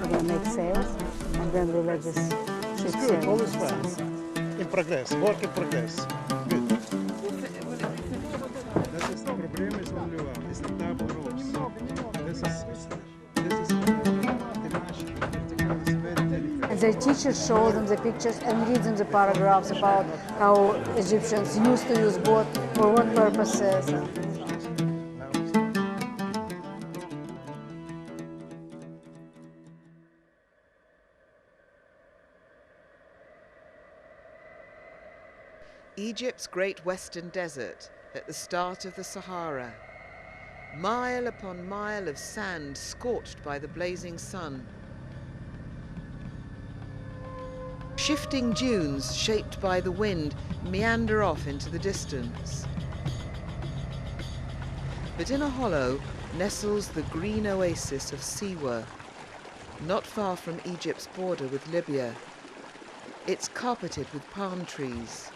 we're going to make sails, and then we let this ship Good, sail. all is fine. In progress, work in progress. Good. This is the problem is only one. It's the double rows. This is very delicate. And the teacher shows them the pictures and reads them the paragraphs about how Egyptians used to use boat, for what purposes. Egypt's great western desert at the start of the Sahara. Mile upon mile of sand scorched by the blazing sun. Shifting dunes shaped by the wind meander off into the distance. But in a hollow nestles the green oasis of Siwa, not far from Egypt's border with Libya. It's carpeted with palm trees,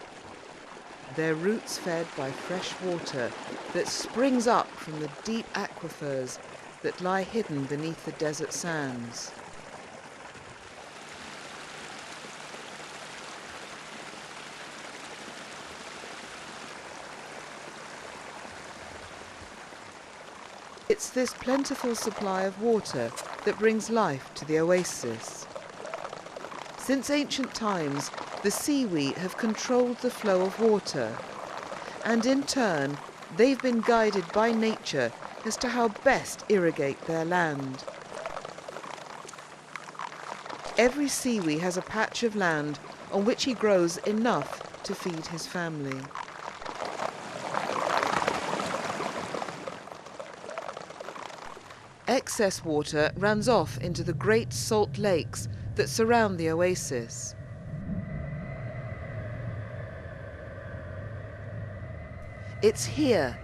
their roots fed by fresh water that springs up from the deep aquifers that lie hidden beneath the desert sands. It's this plentiful supply of water that brings life to the oasis. Since ancient times, the Siwi have controlled the flow of water, and in turn, they've been guided by nature as to how best irrigate their land. Every Siwi has a patch of land on which he grows enough to feed his family. Excess water runs off into the great salt lakes that surround the oasis. It's here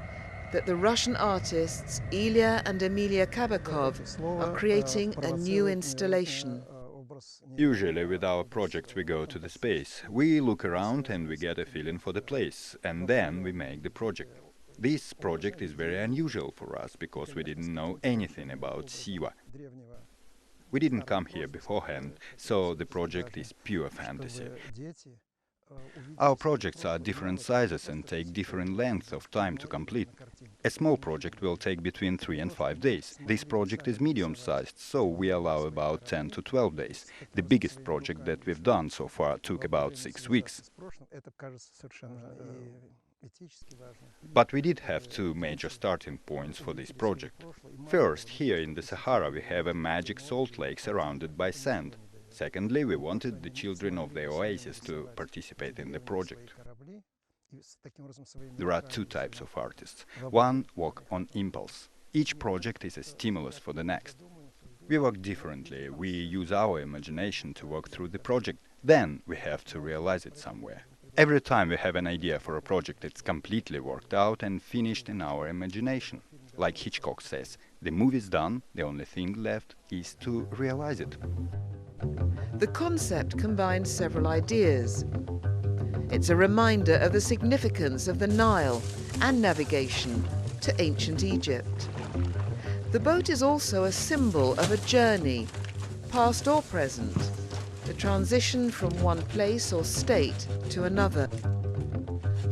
that the Russian artists Ilya and Emilia Kabakov are creating a new installation. Usually with our projects we go to the space. We look around and we get a feeling for the place, and then we make the project. This project is very unusual for us because we didn't know anything about Siwa. We didn't come here beforehand, so the project is pure fantasy. Our projects are different sizes and take different lengths of time to complete. A small project will take between 3 and 5 days. This project is medium-sized, so we allow about 10 to 12 days. The biggest project that we've done so far took about 6 weeks. But we did have two major starting points for this project. First, here in the Sahara we have a magic salt lake surrounded by sand. Secondly, we wanted the children of the oasis to participate in the project. There are two types of artists. One work on impulse. Each project is a stimulus for the next. We work differently. We use our imagination to work through the project. Then we have to realize it somewhere. Every time we have an idea for a project, it's completely worked out and finished in our imagination. Like Hitchcock says, the movie's done, the only thing left is to realize it. The concept combines several ideas. It's a reminder of the significance of the Nile and navigation to ancient Egypt. The boat is also a symbol of a journey, past or present, the transition from one place or state to another.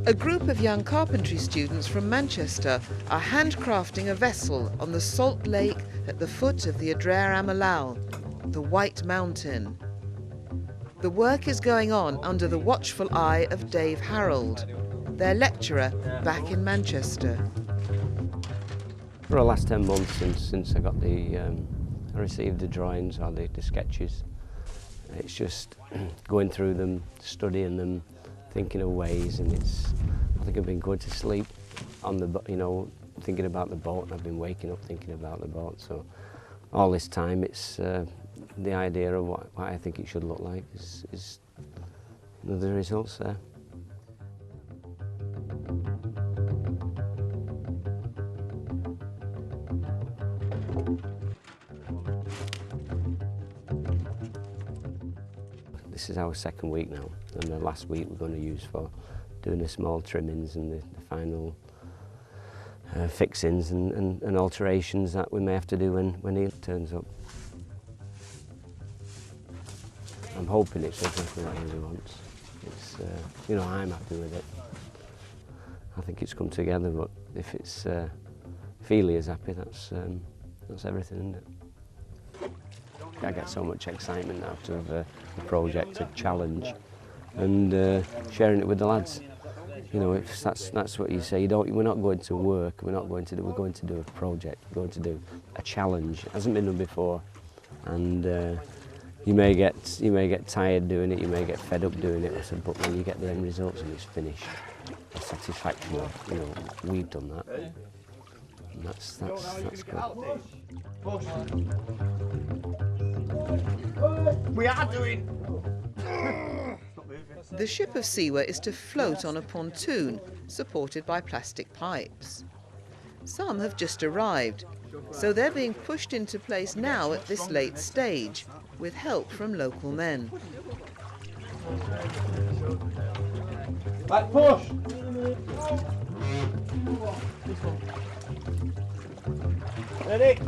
A group of young carpentry students from Manchester are handcrafting a vessel on the salt lake at the foot of the Adrer Amalal, the White Mountain. The work is going on under the watchful eye of Dave Harold, their lecturer back in Manchester. For the last 10 months since I got I received the drawings or the sketches, it's just going through them, studying them, thinking of ways, and I think I've been going to sleep on the, thinking about the boat, and I've been waking up thinking about the boat. So all this time, it's the idea of what I think it should look like is the results there. This is our second week now, and the last week we're going to use for doing the small trimmings and the final fixings and alterations that we may have to do when he turns up. I'm hoping it's exactly what he wants. It's, you know, I'm happy with it. I think it's come together, but if it's Feely is happy, that's everything, isn't it? I get so much excitement out of a project, a challenge, and sharing it with the lads. You know, if that's what you say. We're not going to work. We're going to do a project. We're going to do a challenge. It hasn't been done before, and you may get tired doing it. You may get fed up doing it. I said, but when you get the end results and it's finished, the satisfaction of, you know, we've done that. And that's good. We are doing. The ship of Siwa is to float on a pontoon supported by plastic pipes. Some have just arrived, so they're being pushed into place now at this late stage, with help from local men. Back push! Ready?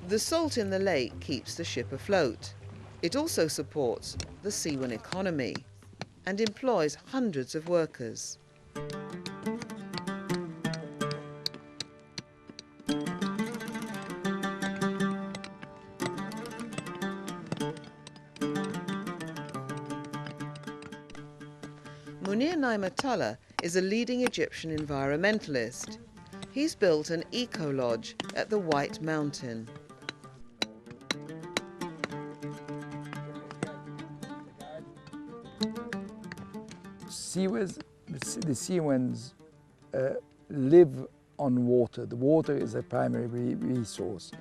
The salt in the lake keeps the ship afloat. It also supports the Siwan economy and employs hundreds of workers. Munir Naimatullah is a leading Egyptian environmentalist. He's built an eco-lodge at the White Mountain. The Siwans live on water. The water is a primary resource,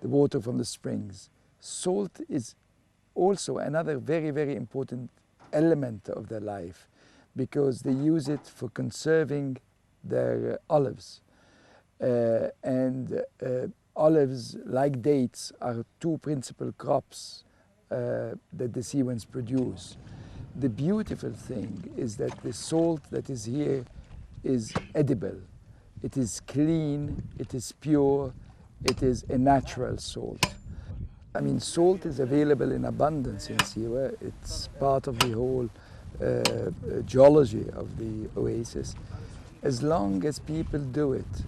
the water from the springs. Salt is also another very, very important element of their life because they use it for conserving their olives. Olives, like dates, are two principal crops that the Siwans produce. The beautiful thing is that the salt that is here is edible. It is clean, it is pure, it is a natural salt. I mean, salt is available in abundance in Siwa. It's part of the whole geology of the oasis. As long as people do it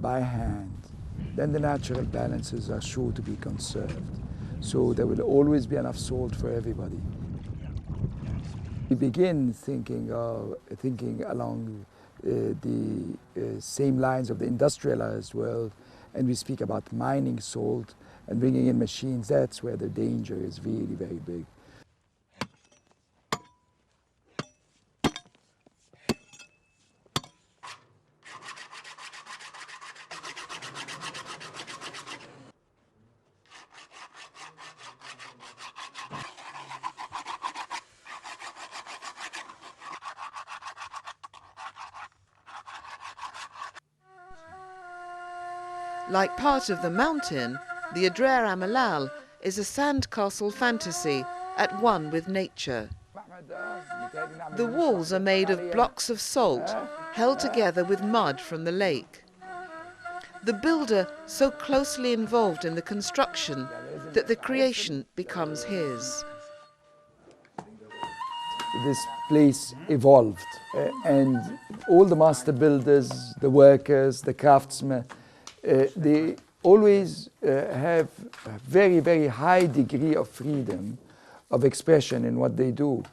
by hand, then the natural balances are sure to be conserved. So there will always be enough salt for everybody. We begin thinking along the same lines of the industrialized world, and we speak about mining salt and bringing in machines. That's where the danger is really very big. Like part of the mountain, the Adrer Amalal is a sandcastle fantasy at one with nature. The walls are made of blocks of salt held together with mud from the lake. The builder so closely involved in the construction that the creation becomes his. This place evolved and all the master builders, the workers, the craftsmen, they always have a very, very high degree of freedom of expression in what they do.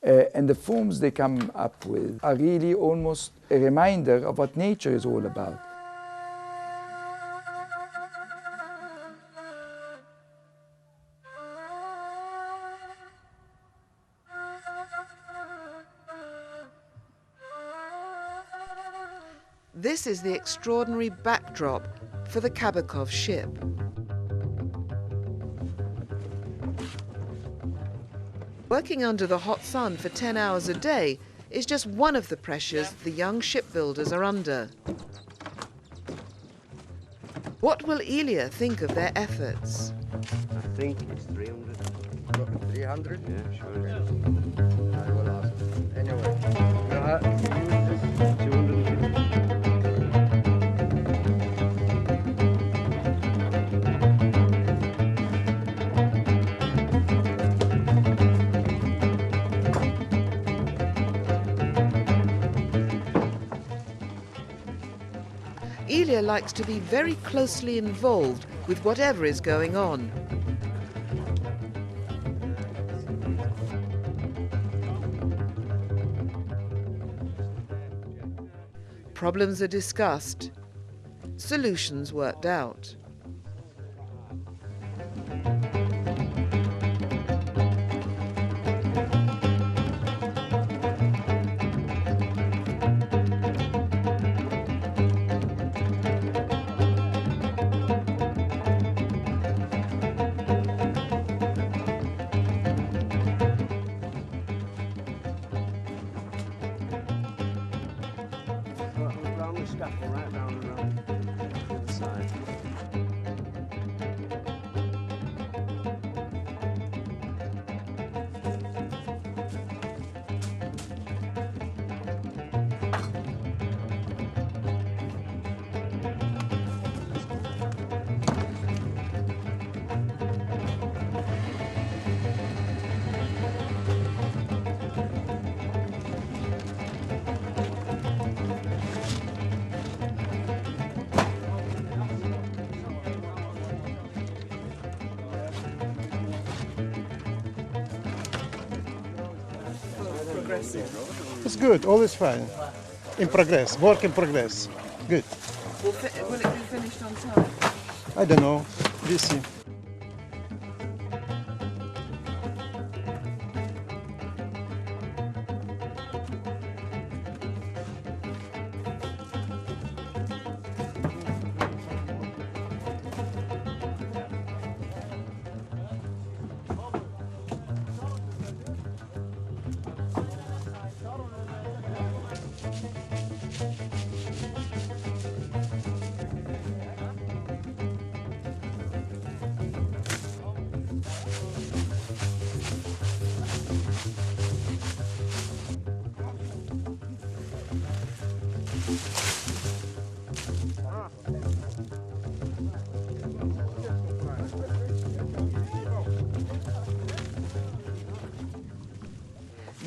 And the forms they come up with are really almost a reminder of what nature is all about. This is the extraordinary backdrop for the Kabakov ship. Working under the hot sun for 10 hours a day is just one of the pressures the young shipbuilders are under. What will Ilya think of their efforts? I think it's 300. 300? Yeah, sure. I will ask. Anyway, you use this. 250. Ilya likes to be very closely involved with whatever is going on. Problems are discussed, solutions worked out. Round the scaffold, right round and round to the side. It's good, all is fine. In progress, work in progress. Good. Will it be finished on time? I don't know. We see.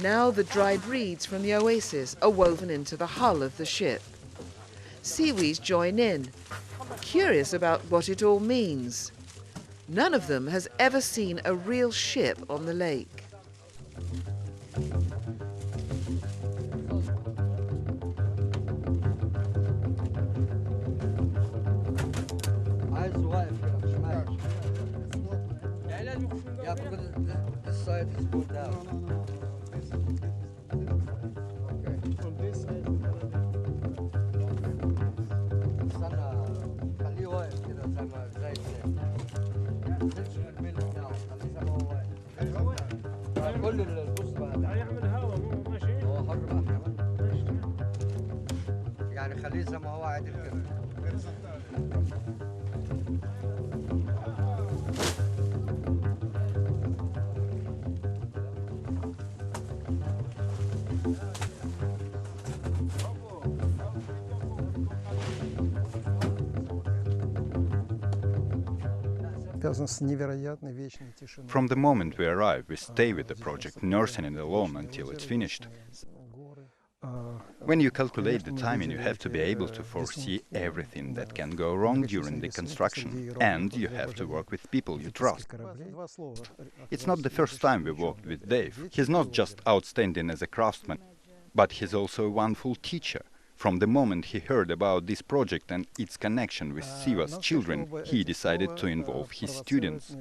Now the dried reeds from the oasis are woven into the hull of the ship. Siwis join in, curious about what it all means. None of them has ever seen a real ship on the lake. Eyes wide, smash. Yeah, because this side is good down. استنى خليه واقف كده زي ما تنزل الميل بتاعه خليه زي ما هو واقف كل البص بقى يعمل هوا مو ماشي. هو حر بقى احنا يعني خليه زي ما هو عادل كده. From the moment we arrive, we stay with the project, nursing it alone until it's finished. When you calculate the timing, you have to be able to foresee everything that can go wrong during the construction, and you have to work with people you trust. It's not the first time we worked with Dave. He's not just outstanding as a craftsman, but he's also a wonderful teacher. From the moment he heard about this project and its connection with Siwa's children, he decided to involve his students.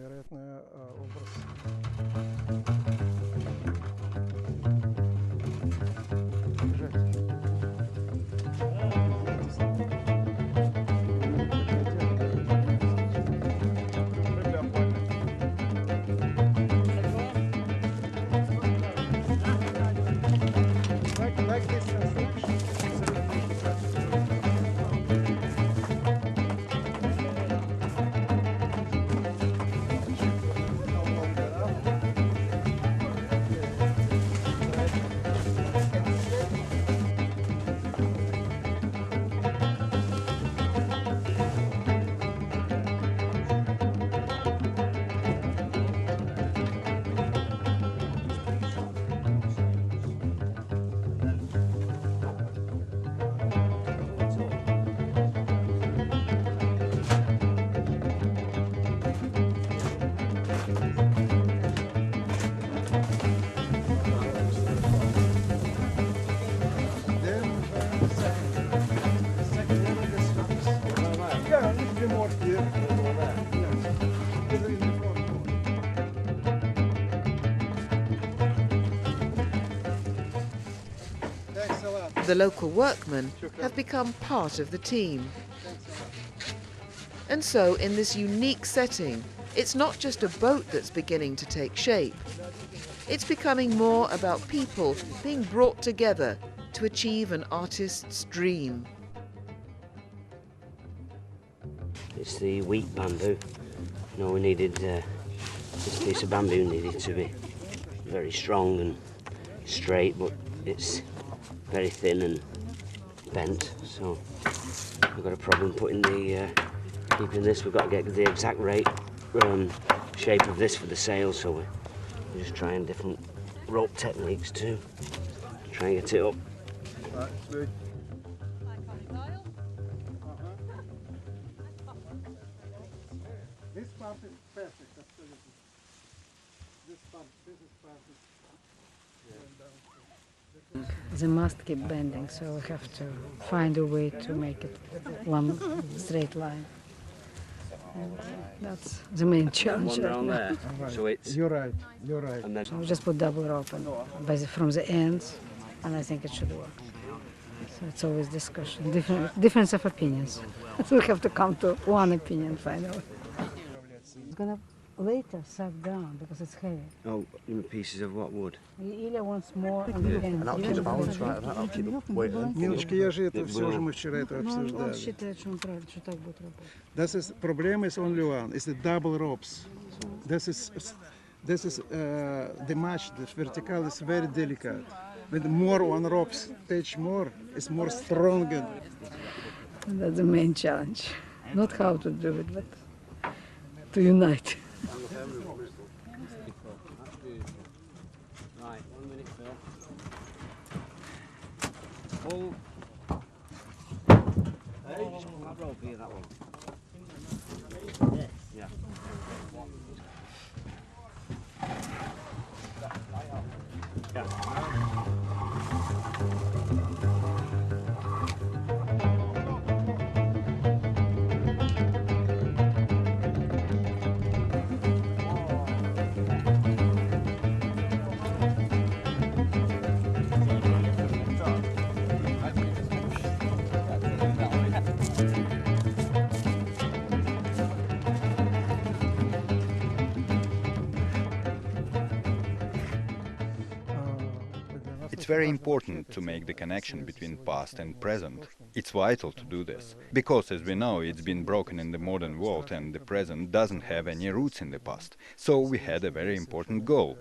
The local workmen have become part of the team. And so, in this unique setting, it's not just a boat that's beginning to take shape. It's becoming more about people being brought together to achieve an artist's dream. It's the weak bamboo. You know, we needed, this piece of bamboo needed to be very strong and straight, but it's very thin and bent, so we've got a problem putting the, keeping this. We've got to get the exact shape of this for the sail, so we're just trying different rope techniques to try and get it up. Right, good. This part is perfect, absolutely. This is perfect. They must keep bending, so we have to find a way to make it one straight line. And that's the main challenge. One down there, so it's... You're right, you're right. And then So we just put double rope from the ends, and I think it should work. So it's always discussion, difference of opinions. So we have to come to one opinion finally. It's gonna later suck down because it's heavy. oh, pieces of what wood? Ilya wants more on the end. And I'll keep the balance right, I'll keep the weight in. Милочка, я же это все же мы вчера это Он обсуждали. считает, что он правильно, что так будет работать. This is problem is only one. It's the double ropes. This is the match. The vertical is very delicate. With more one ropes, touch more, it's more stronger. And that's the main challenge. Not how to do it, but to unite. Right, 1 minute, Phil. Pull. Hey, just pull that rope here, that one. Yeah. It's very important to make the connection between past and present. It's vital to do this, because as we know, it's been broken in the modern world and the present doesn't have any roots in the past. So we had a very important goal: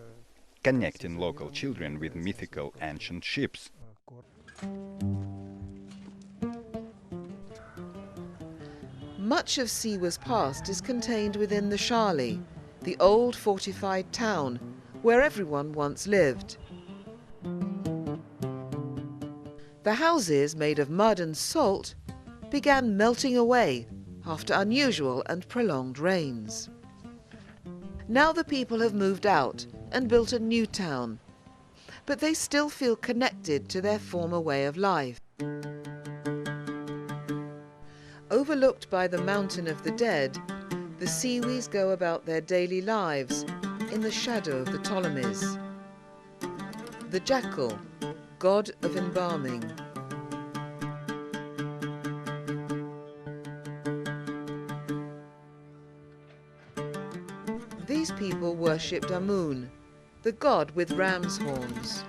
connecting local children with mythical ancient ships. Much of Siwa's past is contained within the Shali, the old fortified town where everyone once lived. The houses, made of mud and salt, began melting away after unusual and prolonged rains. Now the people have moved out and built a new town, but they still feel connected to their former way of life. Overlooked by the mountain of the dead, the Siwis go about their daily lives in the shadow of the Ptolemies. The jackal, god of embalming. These people worshipped Amun, the god with ram's horns.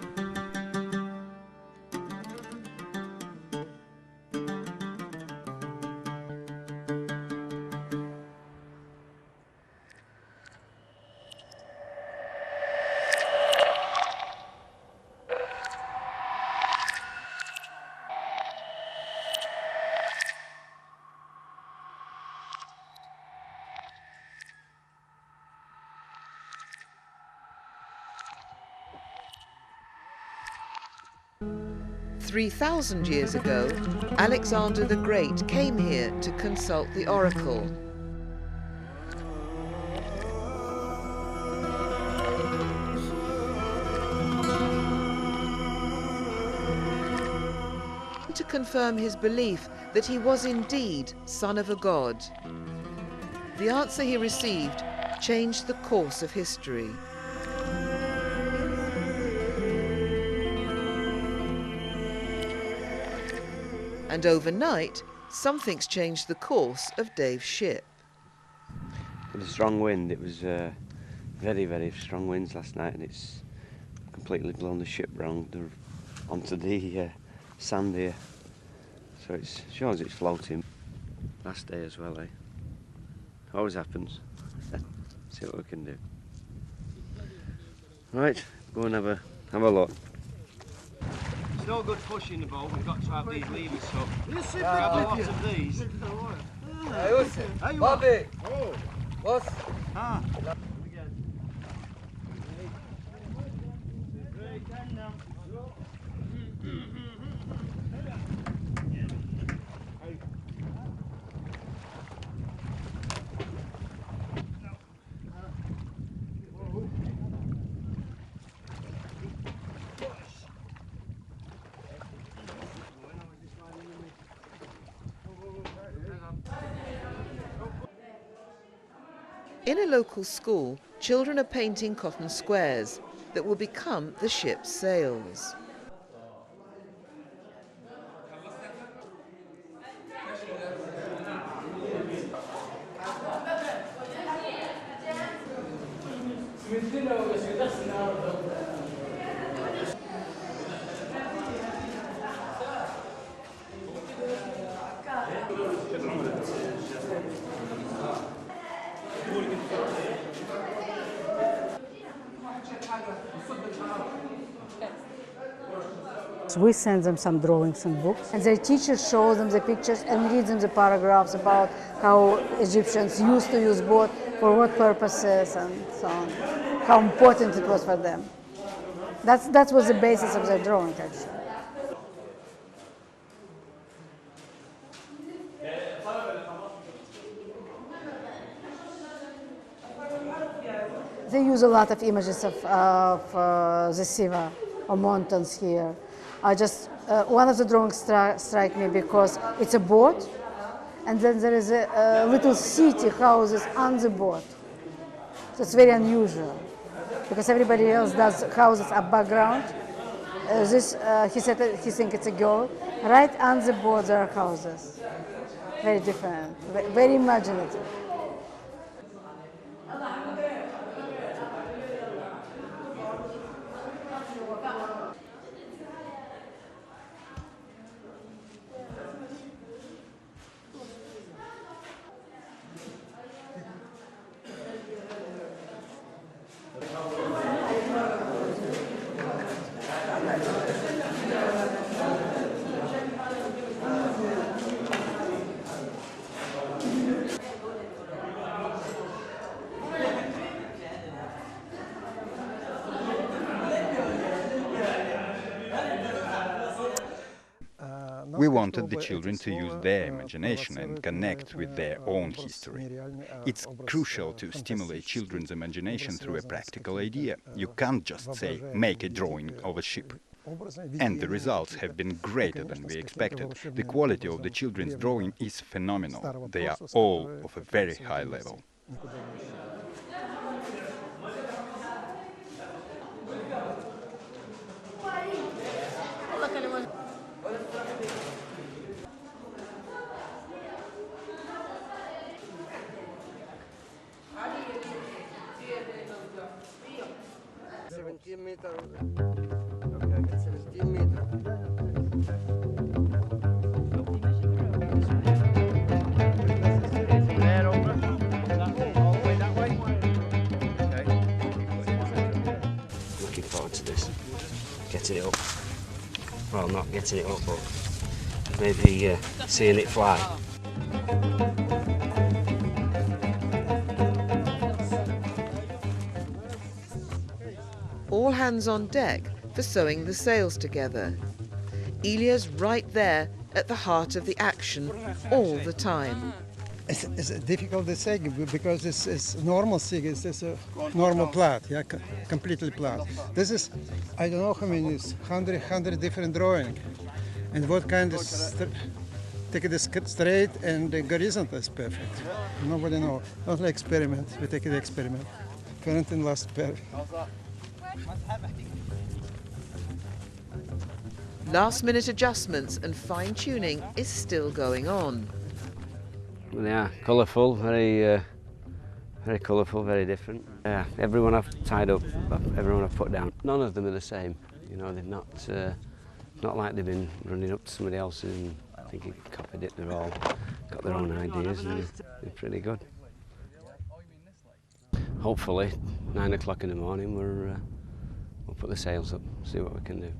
"3,000 years ago, Alexander the Great came here to consult the oracle. To confirm his belief that he was indeed son of a god. The answer he received changed the course of history. And overnight, something's changed the course of Dave's ship. With a strong wind, it was very, very strong winds last night, and it's completely blown the ship round onto the sand here. So it shows it's floating. Last day as well, eh? Always happens. See what we can do. Right, go and have a look. It's no good pushing the boat, we've got to have these levers up. Grab a lot of these. Hey, Bobby! What's? In a local school, children are painting cotton squares that will become the ship's sails. So we send them some drawings and books, and their teachers show them the pictures and read them the paragraphs about how Egyptians used to use boat, for what purposes, and so on, how important it was for them. That was the basis of their drawing, actually. They use a lot of images of the Siwa, or mountains here. One of the drawings strike me because it's a boat, and then there is a little city houses on the boat. So it's very unusual, because everybody else does houses up background. He said he thinks it's a girl. Right on the boat there are houses. Very different, very imaginative. We wanted the children to use their imagination and connect with their own history. It's crucial to stimulate children's imagination through a practical idea. You can't just say, make a drawing of a ship. And the results have been greater than we expected. The quality of the children's drawing is phenomenal. They are all of a very high level. Looking forward to this, getting it up. Well, not getting it up, but maybe seeing it fly. All hands on deck for sewing the sails together. Ilya's right there at the heart of the action all the time. It's difficult to say because this is normal sig. It's a normal plot, yeah, completely plot. This is, I don't know how many, it's 100 different drawing, and what kind of take it straight and the horizontal is perfect. Nobody knows. Only experiment. We take the experiment. Current and last perfect. Last-minute adjustments and fine-tuning is still going on. They are colourful, very colourful, very different. Everyone I've tied up, everyone I've put down, none of them are the same. You know, they're not like they've been running up to somebody else's and thinking copied it. They're all got their own ideas and they're pretty good. Hopefully, 9 o'clock in the morning, we'll put the sails up, see what we can do.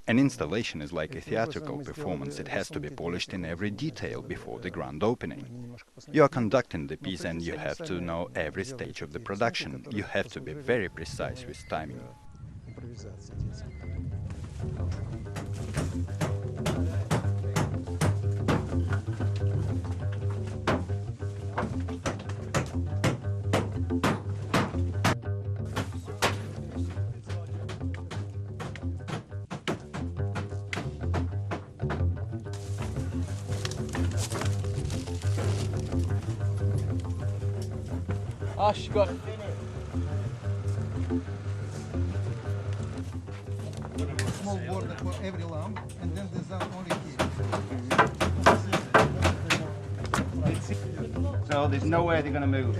An installation is like a theatrical performance. It has to be polished in every detail before the grand opening. You are conducting the piece and you have to know every stage of the production. You have to be very precise with timing. Ash, you got Small border for every lamp, and then there's only here. so there's no way they're going to move.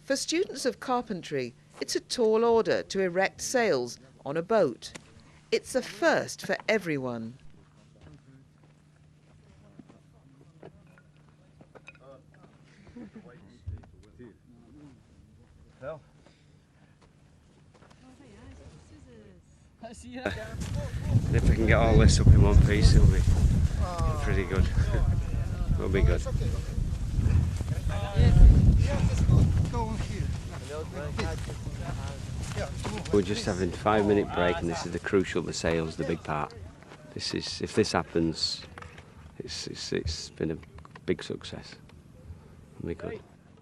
For students of carpentry, it's a tall order to erect sails on a boat. It's a first for everyone. And if we can get all this up in one piece, it'll be pretty good. It'll be good. We're just having a 5-minute break, and this is the crucial, the sails, the big part. This is, if this happens, it's been a big success. It'll be good.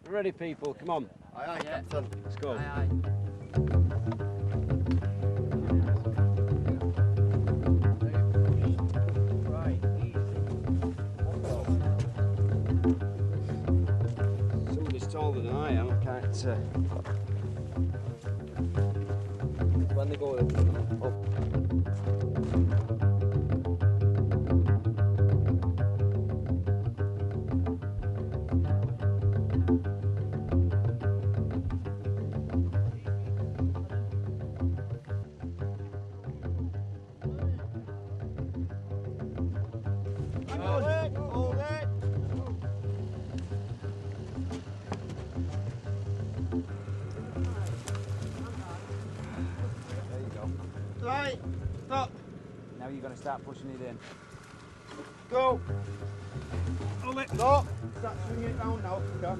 Ready, people? Come on. Aye, aye, Captain. Let's go. Aye, aye. Somebody's taller than I am. I can't. When they go up. Right, stop. Now you're going to start pushing it in. Go. Hold it. Stop. Start swinging it round now. Go.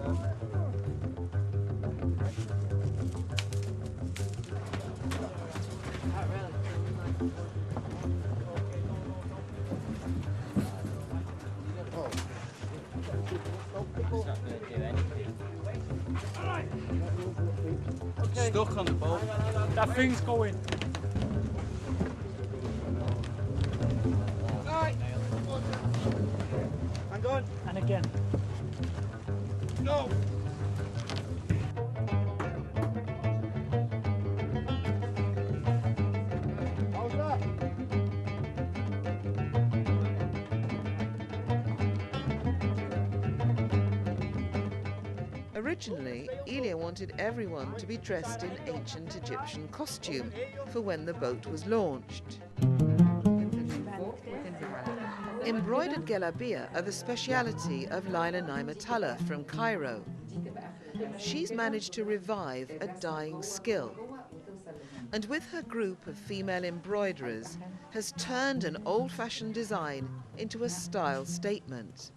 Stuck on the boat. That thing's going. Right. Hang on. And again. Go. How's that? Originally, Elia wanted everyone to be dressed in ancient Egyptian costume for when the boat was launched. Embroidered gelabia are the speciality of Laila Naimatullah from Cairo. She's managed to revive a dying skill, and with her group of female embroiderers has turned an old-fashioned design into a style statement.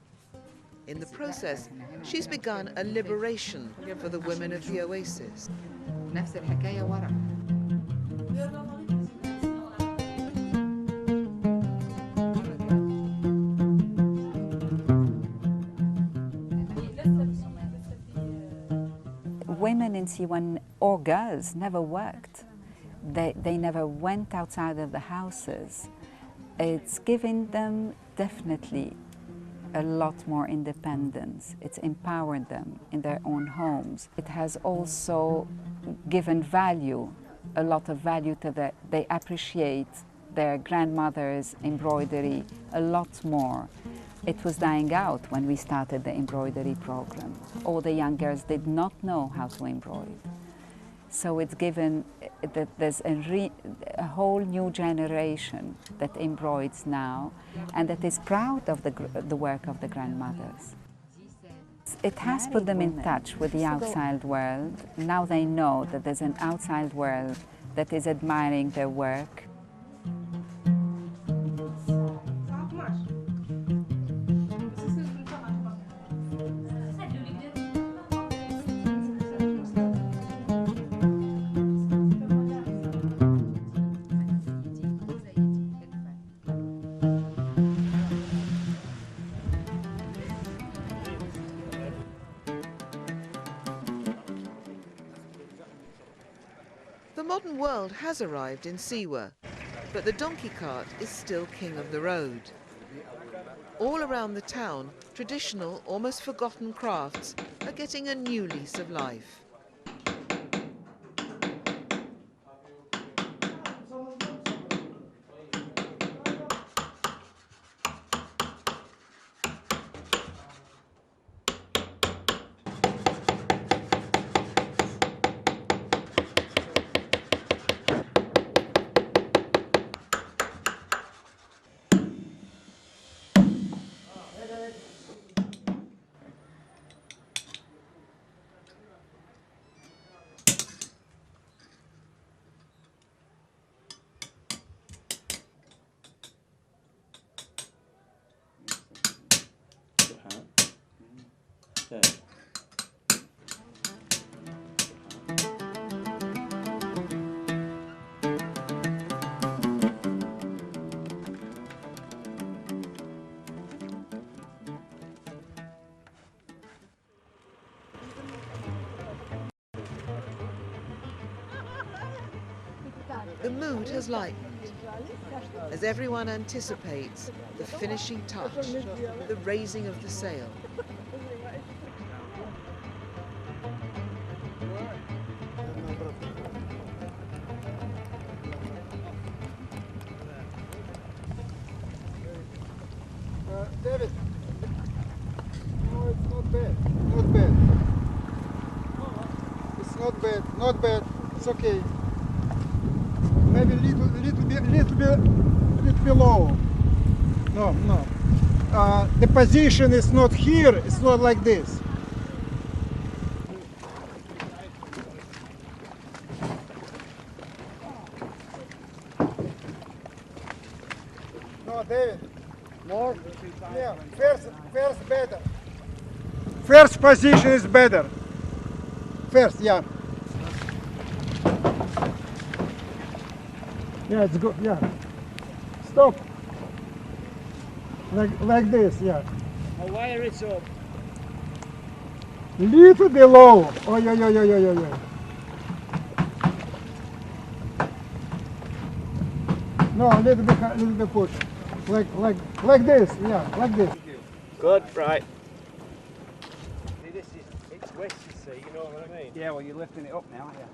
In the process, she's begun a liberation for the women of the oasis. Women in Siwa or girls never worked. They never went outside of the houses. It's giving them definitely a lot more independence. It's empowered them in their own homes. It has also given value, a lot of value to they appreciate their grandmother's embroidery a lot more. It was dying out when we started the embroidery program. All the young girls did not know how to embroider. So it's given that there's a whole new generation that embroids now and that is proud of the work of the grandmothers. It has put them in touch with the outside world. Now they know that there's an outside world that is admiring their work. The modern world has arrived in Siwa, but the donkey cart is still king of the road. All around the town, traditional, almost forgotten crafts are getting a new lease of life. The mood has lightened as everyone anticipates the finishing touch, the raising of the sail. David, no, it's not bad. Not bad. It's not bad. Not bad. It's okay. Maybe little bit low. No. The position is not here. It's not like this. No, David. More? Yeah, first better. First position is better. First, yeah. Yeah, it's good, yeah. Stop. Like this, yeah. I'll wire it up. Little below. Oh, yeah. No, a little bit push. Like this, yeah, like this. Good, right. See, it's west, you see, you know what I mean? Yeah, well, you're lifting it up now, aren't you?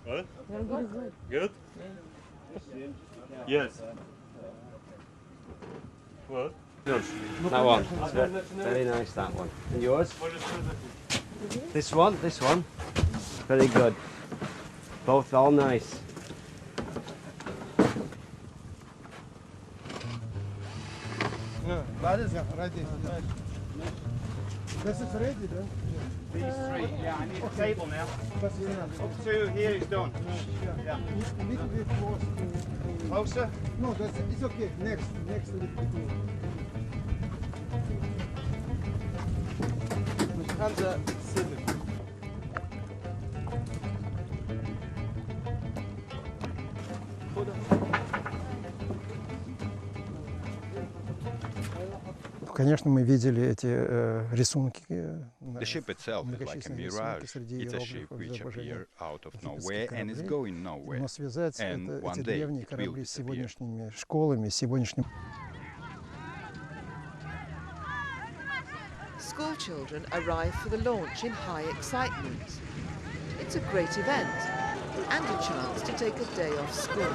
What? Good? Yes. What? Good. That one. Very nice, that one. And yours? This one? Very good. Both all nice. Yeah, that is right there. This is ready, then? These three, yeah, I need a table now. Up to here is done. Yeah. A little bit close to... Closer? No, it's okay. Next a little bit closer. Hands up, sit. Конечно, мы видели эти рисунки. The ship itself is like a mirage. It's a ship which appears out of nowhere and is going nowhere. Но связать And эти one day древние it will корабли с disappear. сегодняшними школами, сегодняшним... School children arrive for the launch in high excitement. It's a great event and a chance to take a day off school.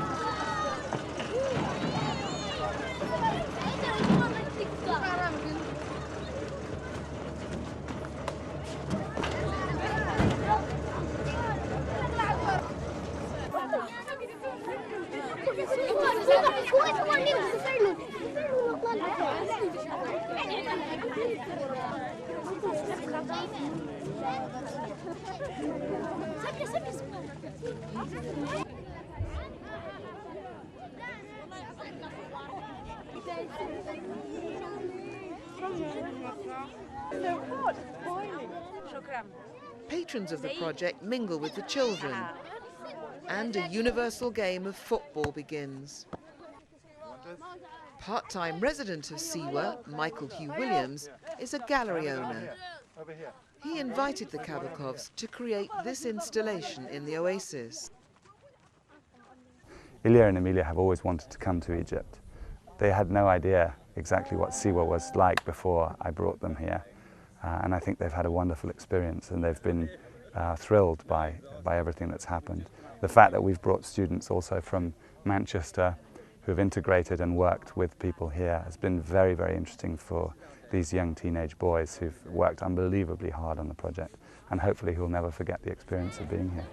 Patrons of the project mingle with the children, and a universal game of football begins. Part-time resident of Siwa, Michael Hugh Williams, is a gallery owner. He invited the Kabakovs to create this installation in the oasis. Ilya and Emilia have always wanted to come to Egypt. They had no idea exactly what Siwa was like before I brought them here. And I think they've had a wonderful experience, and they've been thrilled by everything that's happened. The fact that we've brought students also from Manchester who have integrated and worked with people here has been very, very interesting for these young teenage boys who've worked unbelievably hard on the project, and hopefully who'll never forget the experience of being here.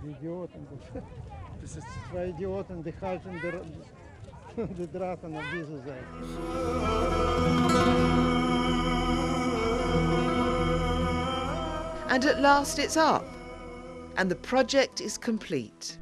Die Idioten. Das ist zwei Idioten, die halten die Drachen auf dieser Seite. And at last it's up, and the project is complete.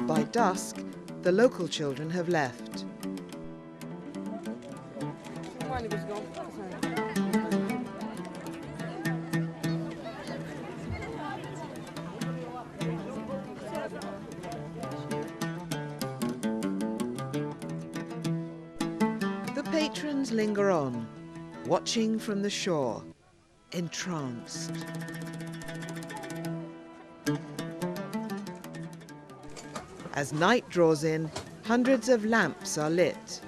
By dusk, the local children have left. The patrons linger on, watching from the shore, entranced. As night draws in, hundreds of lamps are lit.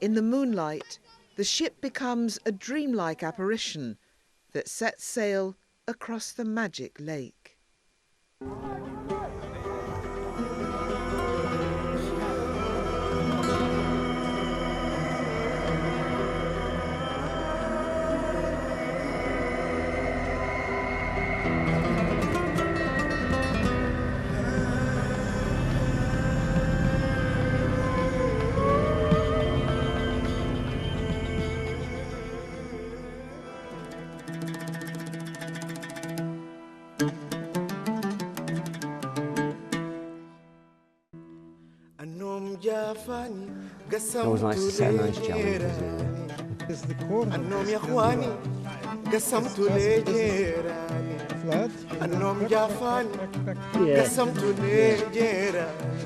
In the moonlight, the ship becomes a dreamlike apparition that sets sail across the magic lake. It's always nice to set a nice challenge, isn't it? It's the core. النوم يا اخواني قسمت لجيراني النوم جافاني قسمت لجيراني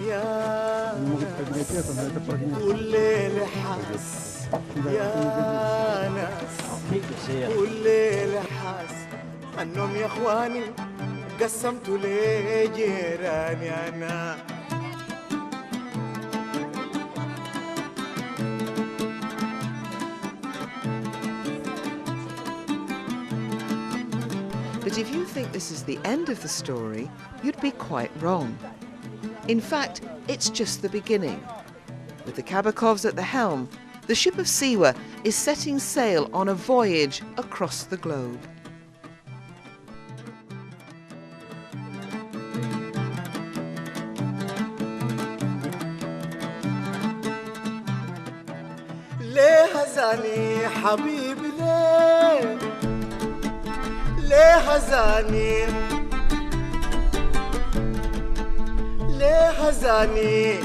يا كل ليل حاس يا ناس كل ليل حاس النوم يا اخواني قسمت لجيراني انا. But if you think this is the end of the story, you'd be quite wrong. In fact, it's just the beginning. With the Kabakovs at the helm, the ship of Siwa is setting sail on a voyage across the globe. ليه هزاني حبيبي ليه ليه هزاني ليه هزاني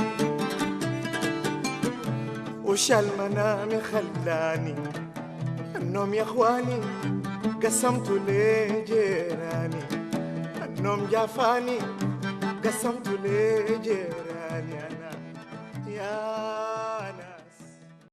وش المنام خلاني النوم يا اخواني قسمته لجيراني النوم جافاني قسمته لجيراني